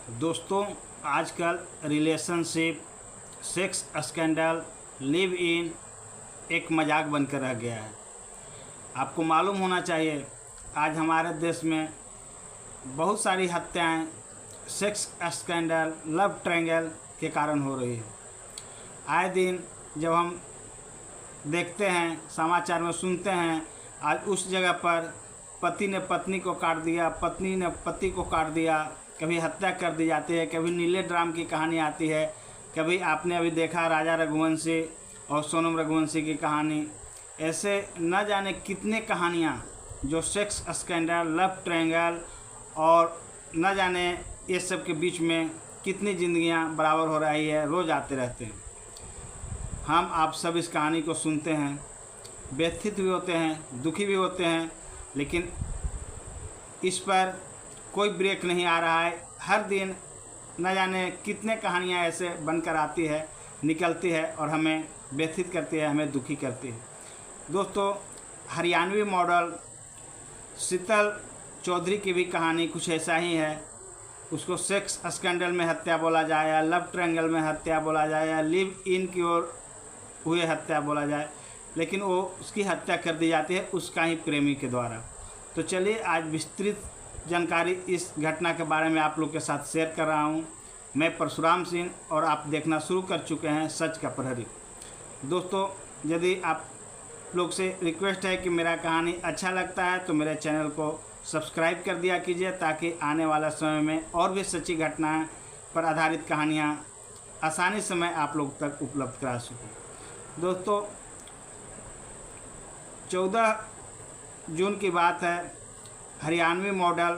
दोस्तों, आजकल relationship, sex scandal, live in एक मजाक बनकर रह गया है। आपको मालूम होना चाहिए आज हमारे देश में बहुत सारी हत्याएं सेक्स स्कैंडल, लव ट्रायंगल के कारण हो रही है। आए दिन जब हम देखते हैं, समाचार में सुनते हैं, आज उस जगह पर पति ने पत्नी को काट दिया, पत्नी ने पति को काट दिया, कभी हत्या कर दी जाती है, कभी नीले ड्राम की कहानी आती है, कभी आपने अभी देखा राजा रघुवंशी और सोनम रघुवंशी की कहानी। ऐसे न जाने कितने कहानियाँ जो सेक्स स्कैंडल, लव ट्रायंगल और न जाने ये सब के बीच में कितनी ज़िंदगियाँ बराबर हो रही है, रोज़ आते रहते हैं। हम आप सब इस कहानी को सुनते हैं, व्यथित भी होते हैं, दुखी भी होते हैं, लेकिन इस पर कोई ब्रेक नहीं आ रहा है। हर दिन न जाने कितने कहानियाँ ऐसे बनकर आती है, निकलती है और हमें व्यथित करती है, हमें दुखी करती है। दोस्तों, हरियाणवी मॉडल शीतल चौधरी की भी कहानी कुछ ऐसा ही है। उसको सेक्स स्कैंडल में हत्या बोला जाए या लव ट्रायंगल में हत्या बोला जाए या लिव इन की ओर हुए हत्या बोला जाए, लेकिन वो उसकी हत्या कर दी जाती है उसका ही प्रेमी के द्वारा। तो चलिए आज विस्तृत जानकारी इस घटना के बारे में आप लोग के साथ शेयर कर रहा हूँ। मैं परशुराम सिंह और आप देखना शुरू कर चुके हैं सच का प्रहरी। दोस्तों, यदि आप लोग से रिक्वेस्ट है कि मेरा कहानी अच्छा लगता है तो मेरे चैनल को सब्सक्राइब कर दिया कीजिए, ताकि आने वाला समय में और भी सच्ची घटनाएं पर आधारित कहानियां आसानी से मैं आप लोग तक उपलब्ध करा सकूं। दोस्तों, 14 जून की बात है। हरियाणवी मॉडल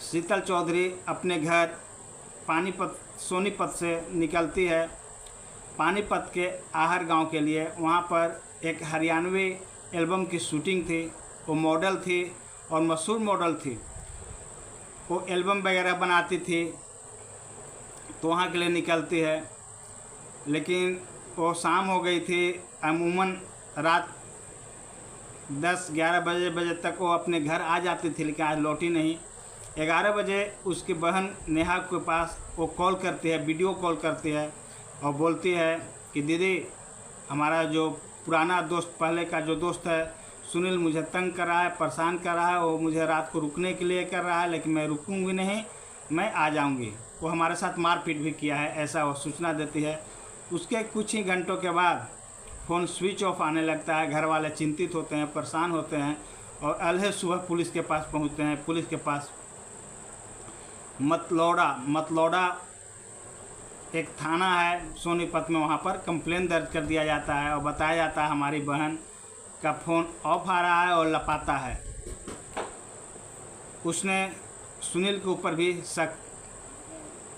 शीतल चौधरी अपने घर सोनीपत से निकलती है पानीपत के आहर गांव के लिए। वहां पर एक हरियाणवी एल्बम की शूटिंग थी। वो मॉडल थी और मशहूर मॉडल थी। वो एल्बम वगैरह बनाती थी, तो वहाँ के लिए निकलती है। लेकिन वो शाम हो गई थी। अमूमन रात 10-11 बजे तक वो अपने घर आ जाती थी, लेकिन आज लौटी नहीं। 11 बजे उसकी बहन नेहा के पास वो कॉल करती है, वीडियो कॉल करती है और बोलती है कि दीदी, हमारा जो पुराना दोस्त, पहले का जो दोस्त है सुनील, मुझे तंग कर रहा है, परेशान कर रहा है। वो मुझे रात को रुकने के लिए कर रहा है, लेकिन मैं रुकूंगी नहीं, मैं आ जाऊंगी। वो हमारे साथ मारपीट भी किया है, ऐसा वो सूचना देती है। उसके कुछ ही घंटों के बाद फ़ोन स्विच ऑफ आने लगता है। घर वाले चिंतित होते हैं, परेशान होते हैं और अलहे सुबह पुलिस के पास पहुंचते हैं। पुलिस के पास मतलौड़ा एक थाना है सोनीपत में, वहां पर कंप्लेन दर्ज कर दिया जाता है और बताया जाता है हमारी बहन का फ़ोन ऑफ आ रहा है और लापता है। उसने सुनील के ऊपर भी शक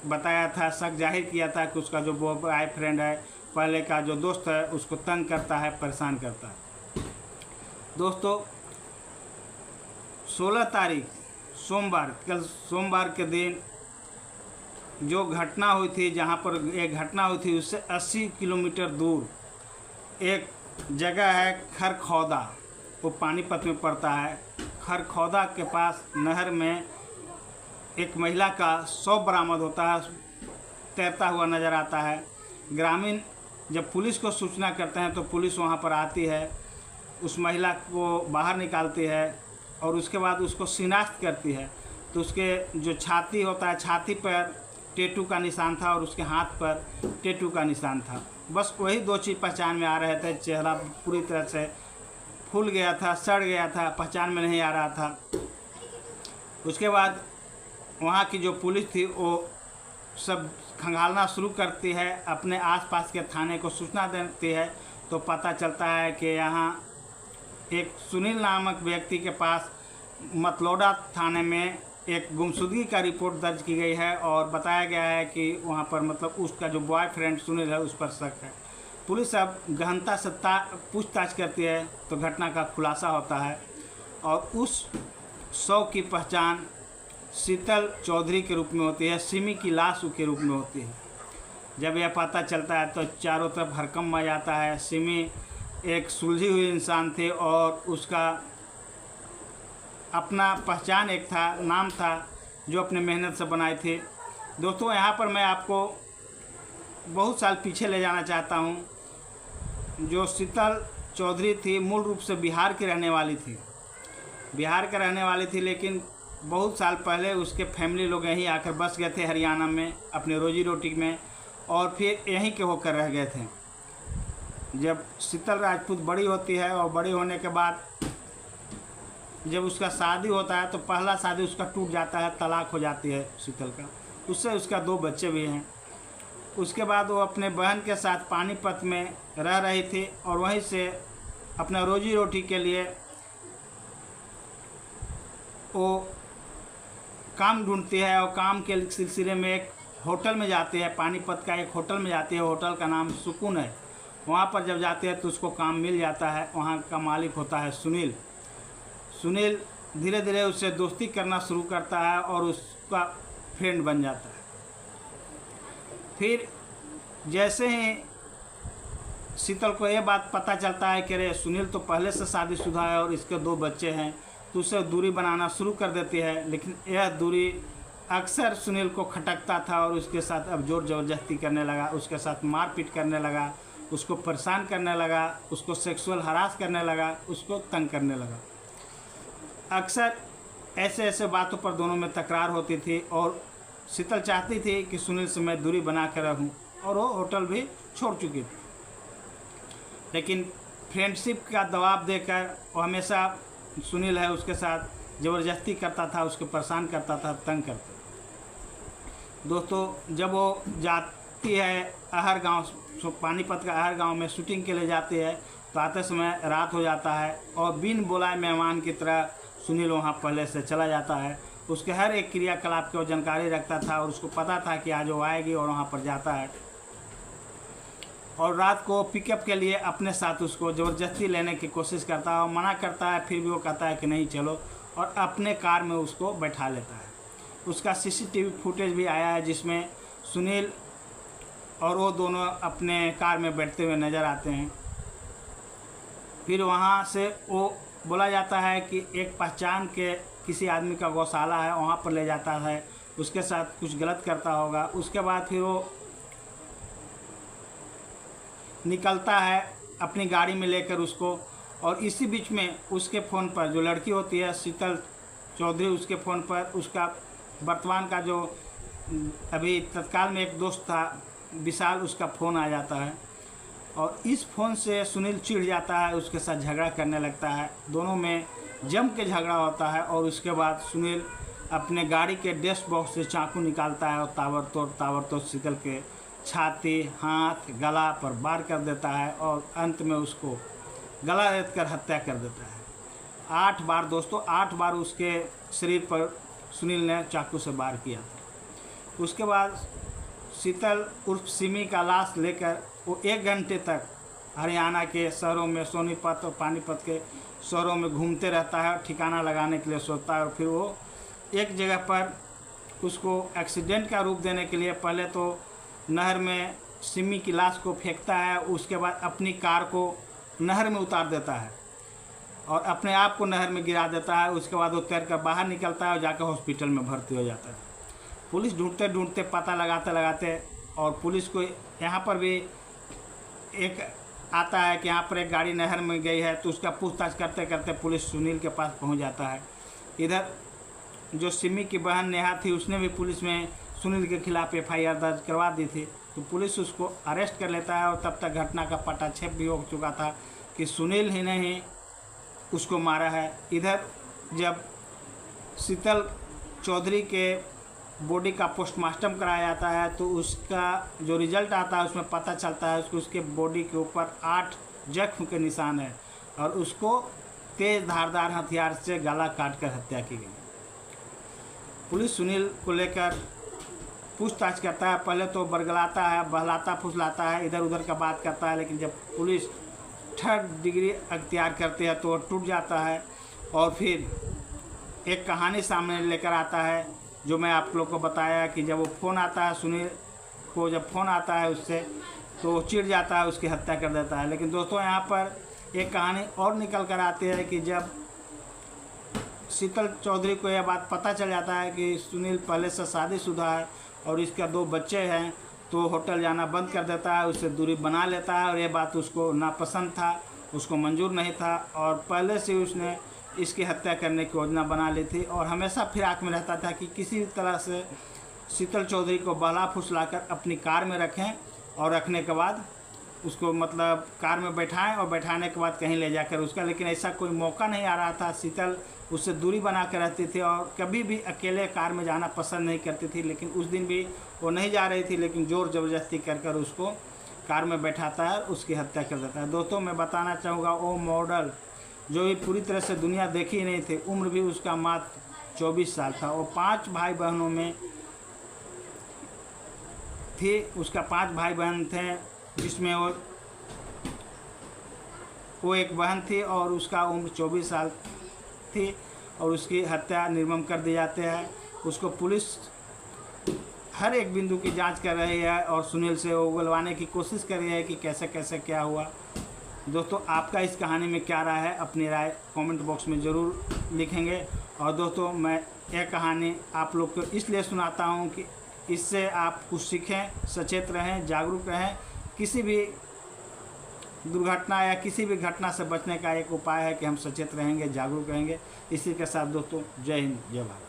बताया था, शक जाहिर किया था कि उसका जो बॉयफ्रेंड है, पहले का जो दोस्त है, उसको तंग करता है, परेशान करता है। दोस्तों, 16 तारीख सोमवार, कल सोमवार के दिन जो घटना हुई थी, जहां पर एक घटना हुई थी, उससे 80 किलोमीटर दूर एक जगह है खरखौदा। वो पानीपत में पड़ता है। खरखौदा के पास नहर में एक महिला का शव बरामद होता है, तैरता हुआ नज़र आता है। ग्रामीण जब पुलिस को सूचना करते हैं तो पुलिस वहां पर आती है, उस महिला को बाहर निकालती है और उसके बाद उसको शिनाख्त करती है। तो उसके जो छाती होता है, छाती पर टैटू का निशान था और उसके हाथ पर टैटू का निशान था। बस वही 2 चीज़ पहचान में आ रहे थे। चेहरा पूरी तरह से फूल गया था, सड़ गया था, पहचान में नहीं आ रहा था। उसके बाद वहाँ की जो पुलिस थी वो सब खंगालना शुरू करती है, अपने आसपास के थाने को सूचना देती है। तो पता चलता है कि यहाँ एक सुनील नामक व्यक्ति के पास मतलौड़ा थाने में एक गुमशुदगी का रिपोर्ट दर्ज की गई है और बताया गया है कि वहाँ पर मतलब उसका जो बॉयफ्रेंड सुनील है उस पर शक है। पुलिस अब गहनता से पूछताछ करती है तो घटना का खुलासा होता है और उस शव की पहचान शीतल चौधरी के रूप में होती है, सिमी की लाश के रूप में होती है। जब यह पता चलता है तो चारों तरफ हड़कंप मच जाता है। सिमी एक सुलझी हुई इंसान थी और उसका अपना पहचान एक था, नाम था जो अपने मेहनत से बनाए थे। दोस्तों यहाँ पर मैं आपको बहुत साल पीछे ले जाना चाहता हूँ। जो शीतल चौधरी थी मूल रूप से बिहार की रहने वाली थी, बिहार के रहने वाली थी, लेकिन बहुत साल पहले उसके फैमिली लोग यहीं आकर बस गए थे हरियाणा में अपने रोजी रोटी में, और फिर यहीं के होकर रह गए थे। जब शीतल राजपूत बड़ी होती है और बड़ी होने के बाद जब उसका शादी होता है तो पहला शादी उसका टूट जाता है, तलाक हो जाती है शीतल का। उससे उसका 2 बच्चे भी हैं। उसके बाद वो अपने बहन के साथ पानीपत में रह रही थी और वहीं से अपना रोजी रोटी के लिए वो काम ढूंढती है, और काम के सिलसिले में एक होटल में जाती है, पानीपत का एक होटल में जाती है। होटल का नाम सुकून है। वहाँ पर जब जाते हैं तो उसको काम मिल जाता है। वहाँ का मालिक होता है सुनील। सुनील धीरे धीरे उससे दोस्ती करना शुरू करता है और उसका फ्रेंड बन जाता है। फिर जैसे ही शीतल को ये बात पता चलता है कि अरे सुनील तो पहले से शादीशुदा है और इसके 2 बच्चे हैं, तो उससे दूरी बनाना शुरू कर देती है। लेकिन यह दूरी अक्सर सुनील को खटकता था और उसके साथ अब जोर ज़बरदस्ती करने लगा, उसके साथ मारपीट करने लगा, उसको परेशान करने लगा, उसको सेक्सुअल हरास करने लगा, उसको तंग करने लगा। अक्सर ऐसे ऐसे बातों पर दोनों में तकरार होती थी और शीतल चाहती थी कि सुनील से मैं दूरी बना कर रहूँ, और वो होटल भी छोड़ चुकी थी। लेकिन फ्रेंडशिप का दबाव देकर वो हमेशा सुनील है उसके साथ ज़बरदस्ती करता था, उसको परेशान करता था, तंग करता था। दोस्तों जब वो जाती है अहर गांव, पानीपत का अहर गांव में शूटिंग के लिए जाती है, तो आते समय रात हो जाता है और बिन बुलाए मेहमान की तरह सुनील वहाँ पहले से चला जाता है। उसके हर एक क्रियाकलाप की वो जानकारी रखता था और उसको पता था कि आज वो आएगी, और वहाँ पर जाता है और रात को पिकअप के लिए अपने साथ उसको ज़बरदस्ती लेने की कोशिश करता है और मना करता है। फिर भी वो कहता है कि नहीं चलो, और अपने कार में उसको बैठा लेता है। उसका CCTV फुटेज भी आया है जिसमें सुनील और वो दोनों अपने कार में बैठते हुए नज़र आते हैं। फिर वहाँ से वो बोला जाता है कि एक पहचान के किसी आदमी का गौशाला है, वहाँ पर ले जाता है, उसके साथ कुछ गलत करता होगा। उसके बाद फिर वो निकलता है अपनी गाड़ी में लेकर उसको, और इसी बीच में उसके फ़ोन पर जो लड़की होती है शीतल चौधरी, उसके फ़ोन पर उसका वर्तमान का जो अभी तत्काल में एक दोस्त था विशाल, उसका फ़ोन आ जाता है और इस फ़ोन से सुनील चिढ़ जाता है, उसके साथ झगड़ा करने लगता है। दोनों में जम के झगड़ा होता है और उसके बाद सुनील अपने गाड़ी के डैश बॉक्स से चाकू निकालता है और ताबड़तोड़ शीतल के छाती, हाथ, गला पर वार कर देता है और अंत में उसको गला रेत कर हत्या कर देता है। 8 बार दोस्तों, 8 बार उसके शरीर पर सुनील ने चाकू से वार किया था। उसके बाद शीतल उर्फ सिमी का लाश लेकर वो 1 घंटे तक हरियाणा के शहरों में, सोनीपत और पानीपत के शहरों में घूमते रहता है, ठिकाना लगाने के लिए सोचता है। और फिर वो एक जगह पर उसको एक्सीडेंट का रूप देने के लिए पहले तो नहर में सिमी की लाश को फेंकता है, उसके बाद अपनी कार को नहर में उतार देता है और अपने आप को नहर में गिरा देता है। उसके बाद वो तैर कर बाहर निकलता है और जाकर हॉस्पिटल में भर्ती हो जाता है। पुलिस ढूंढते ढूंढते, पता लगाते लगाते, और पुलिस को यहाँ पर भी एक आता है कि यहाँ पर एक गाड़ी नहर में गई है, तो उसका पूछताछ करते करते पुलिस सुनील के पास पहुँच जाता है। इधर जो सिमी की बहन नेहा थी, उसने भी पुलिस में सुनील के खिलाफ FIR दर्ज करवा दी थी, तो पुलिस उसको अरेस्ट कर लेता है। और तब तक घटना का पटाक्षेप भी हो चुका था कि सुनील ही नहीं उसको मारा है। इधर जब शीतल चौधरी के बॉडी का पोस्टमार्टम कराया जाता है, तो उसका जो रिजल्ट आता है उसमें पता चलता है उसके बॉडी के ऊपर 8 जख्म के निशान है और उसको तेज़ धारदार हथियार से गला काट कर हत्या की गई। पुलिस सुनील को लेकर पूछताछ करता है। पहले तो बरगलाता है, बहलाता फुसलाता है, इधर उधर का बात करता है, लेकिन जब पुलिस 3rd डिग्री अख्तियार करती है तो टूट जाता है। और फिर एक कहानी सामने लेकर आता है जो मैं आप लोग को बताया कि जब वो फ़ोन आता है सुनील को, जब फ़ोन आता है उससे, तो वो चिढ़ जाता है, उसकी हत्या कर देता है। लेकिन दोस्तों यहाँ पर एक कहानी और निकल कर आती है कि जब शीतल चौधरी को यह बात पता चल जाता है कि सुनील पहले से शादीशुदा है और इसका 2 बच्चे हैं, तो होटल जाना बंद कर देता है, उससे दूरी बना लेता है। और ये बात उसको नापसंद था, उसको मंजूर नहीं था और पहले से उसने इसकी हत्या करने की योजना बना ली थी और हमेशा फिराक में रहता था कि किसी तरह से शीतल चौधरी को बहला फुसलाकर अपनी कार में रखें और रखने के बाद उसको मतलब कार में बैठाएं और बैठाने के बाद कहीं ले जाकर उसका, लेकिन ऐसा कोई मौका नहीं आ रहा था। शीतल उससे दूरी बना कर रहती थी और कभी भी अकेले कार में जाना पसंद नहीं करती थी, लेकिन उस दिन भी वो नहीं जा रही थी, लेकिन ज़ोर ज़बरदस्ती कर उसको कार में बैठाता है, उसकी हत्या कर देता है। दोस्तों मैं बताना चाहूँगा, वो मॉडल जो भी पूरी तरह से दुनिया देखी नहीं थी, उम्र भी उसका मात्र 24 साल था। वो 5 भाई बहनों में थी, उसका 5 भाई बहन थे, जिसमें वो एक बहन थी और उसका उम्र 24 साल थी और उसकी हत्या निर्मम कर दी जाते हैं। उसको पुलिस हर एक बिंदु की जांच कर रही है और सुनील से वो उगलवाने की कोशिश कर रही है कि कैसे कैसे क्या हुआ। दोस्तों आपका इस कहानी में क्या राय है, अपनी राय कमेंट बॉक्स में ज़रूर लिखेंगे। और दोस्तों मैं यह कहानी आप लोग को इसलिए सुनाता हूँ कि इससे आप कुछ सीखें, सचेत रहें, जागरूक रहें। किसी भी दुर्घटना या किसी भी घटना से बचने का एक उपाय है कि हम सचेत रहेंगे, जागरूक रहेंगे। इसी के साथ दोस्तों जय हिंद, जय भारत।